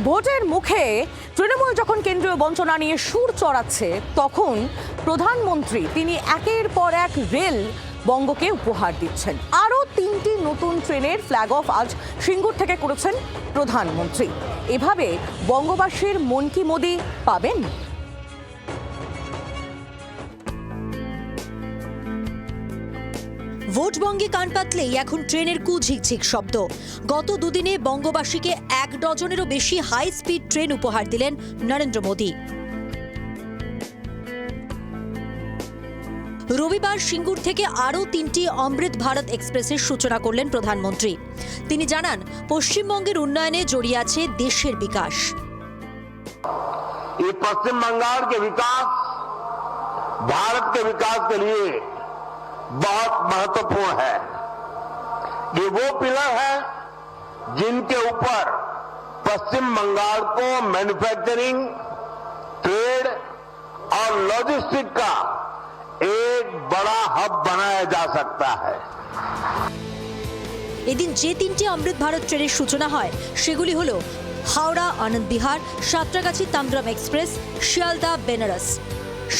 ভোটের মুখে তৃণমূল যখন কেন্দ্রীয় বঞ্চনা নিয়ে সুর চড়াচ্ছে, তখন প্রধানমন্ত্রী তিনি একের পর এক রেল বঙ্গকে উপহার দিচ্ছেন। আরও 3টি নতুন ট্রেনের ফ্ল্যাগ অফ আজ সিঙ্গুর থেকে করেছেন প্রধানমন্ত্রী। এভাবে বঙ্গবাসীর মন কি মোদি পাবেন? ভোটবঙ্গে কান পাতলেই এখন ট্রেনের কুঝিকঝিক শব্দ। গত দুদিনে বঙ্গবাসীকে 1 ডজনেরও বেশি হাই স্পিড ট্রেন উপহার দিলেন নরেন্দ্র মোদী। রবিবার সিঙ্গুর থেকে আরও 3টি অমৃত ভারত এক্সপ্রেসের সূচনা করলেন প্রধানমন্ত্রী। তিনি জানান, পশ্চিমবঙ্গের উন্নয়নে জড়িয়ে আছে দেশের বিকাশ। ये पश्चिम बंगाल के विकास भारत के विकास के लिए बहुत महत्वपूर्ण है। ये वो पिलर है जिनके ऊपर पश्चिम बंगाल को मैन्युफैक्चरिंग, ट्रेड और लॉजिस्टिक का एक बड़ा हब बनाया जा सकता है। এদিন যে 3টি অমৃত ভারত ট্রেনের সূচনা হয় সেগুলি হল হাওড়া আনন্দ বিহার, সাঁতরাগাছি তাম্বরম এক্সপ্রেস, শিয়ালদা বেনারস।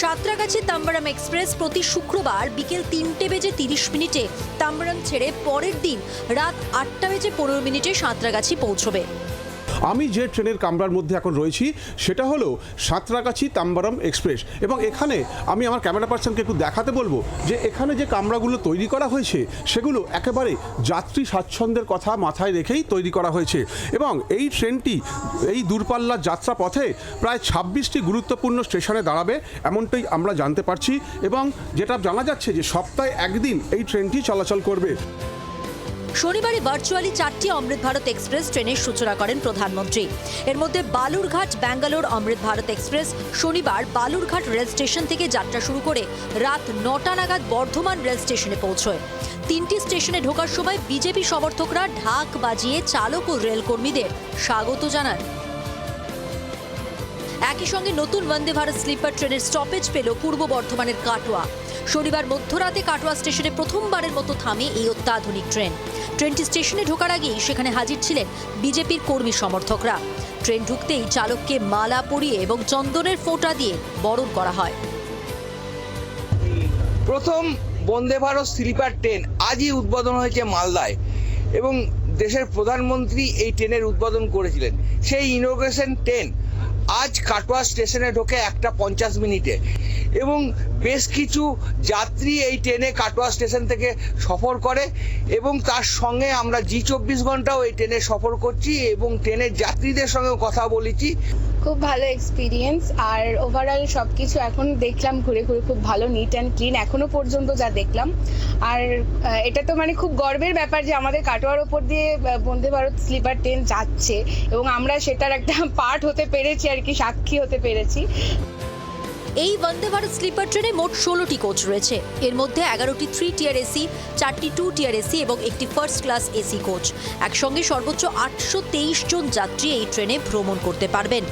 সাঁতরাগাছি তাম্বরম এক্সপ্রেস প্রতি শুক্রবার বিকেল 3:30 তাম্বরম ছেড়ে পরের দিন রাত 8:15 সাঁতরাগাছি পৌঁছবে। আমি যে ট্রেনের কামরার মধ্যে এখন রয়েছি সেটা হলো সাঁতরাগাছি তাম্বরম এক্সপ্রেস, এবং এখানে আমি আমার ক্যামেরা পার্সনকে একটু দেখাতে বলবো যে এখানে যে কামরাগুলো তৈরি করা হয়েছে সেগুলো একেবারে যাত্রী স্বাচ্ছন্দ্যের কথা মাথায় রেখেই তৈরি করা হয়েছে। এবং এই ট্রেনটি এই দূরপাল্লার যাত্রা পথে প্রায় 26টি গুরুত্বপূর্ণ স্টেশনে দাঁড়াবে, এমনটাই আমরা জানতে পারছি। এবং যেটা জানা যাচ্ছে যে সপ্তাহে একদিন এই ট্রেনটি চলাচল করবে। শনিবারে ভার্চুয়ালি 4টি অমৃত ভারত এক্সপ্রেস ট্রেনের সূচনা করেন প্রধানমন্ত্রী। এর মধ্যে বালুরঘাট ব্যাঙ্গালোর অমৃত ভারত এক্সপ্রেস শনিবার বালুরঘাট রেল স্টেশন থেকে যাত্রা শুরু করে রাত 9টা নাগাদ বর্ধমান রেল স্টেশনে পৌঁছয়। 3টি স্টেশনে ঢোকার সময় বিজেপি সমর্থকরা ঢাক বাজিয়ে চালক ও রেল কর্মীদের স্বাগত জানান। একই সঙ্গে নতুন বন্দে ভারত স্লিপার ট্রেনের স্টপেজ পেল পূর্ব বর্ধমানের কাটোয়া। শনিবার মধ্যরাতে কাটোয়া স্টেশনে প্রথমবারের মতো থামে এই অত্যাধুনিক ট্রেন। ট্রেনটি স্টেশনে ঢোকার আগেই সেখানে হাজির ছিলেন বিজেপির কর্মী সমর্থকরা। ট্রেন ঢুকতেই চালককে মালা পরিয়ে এবং চন্দনের ফোঁটা দিয়ে বরণ করা হয়। প্রথম বন্দে ভারত স্লিপার ট্রেন আজই উদ্বোধন হয়েছে মালদায়, এবং দেশের প্রধানমন্ত্রী এই ট্রেনের উদ্বোধন করেছিলেন। সেই ইনোগ্রেশন ট্রেন আজ কাটোয়া স্টেশনে ঢোকে 1:50 এবং বেশ কিছু যাত্রী এই ট্রেনে কাটোয়া স্টেশন থেকে সফর করে, এবং তার সঙ্গে আমরা জি24 ঘন্টাও এই ট্রেনে সফর করছি এবং ট্রেনের যাত্রীদের সঙ্গেও কথা বলেছি। খুব ভালো এক্সপিরিয়েন্স, আর ওভারঅল সব কিছু এখন দেখলাম ঘুরে ঘুরে খুব ভালো, নিট অ্যান্ড ক্লিন এখনো পর্যন্ত যা দেখলাম। আর এটা তো মানে খুব গর্বের ব্যাপার যে আমাদের কাটোয়ার ওপর দিয়ে বন্দে ভারত স্লিপার ট্রেন যাচ্ছে এবং আমরা সেটার একটা পার্ট হতে পেরেছি, আর কি সাক্ষী হতে পেরেছি। এই বন্দে ভারত স্লিপার ট্রেনে মোট 16টি কোচ রয়েছে। এর মধ্যে 11টি 3 টিয়ার এসি, 4টি 2 টিয়ার এসি এবং একটি ফার্স্ট ক্লাস এসি কোচ। একসঙ্গে সর্বোচ্চ 823 জন যাত্রী এই ট্রেনে ভ্রমণ করতে পারবেন।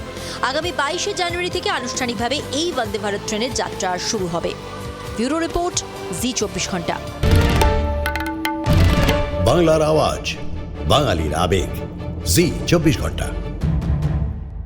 আগামী 22শে জানুয়ারি থেকে আনুষ্ঠানিকভাবে এই বন্দে ভারত ট্রেনের যাত্রা শুরু হবে। ব্যুরো রিপোর্ট, জি24 ঘন্টা। বাংলার আওয়াজ, বাঙালির আবেগ, জি24 ঘন্টা।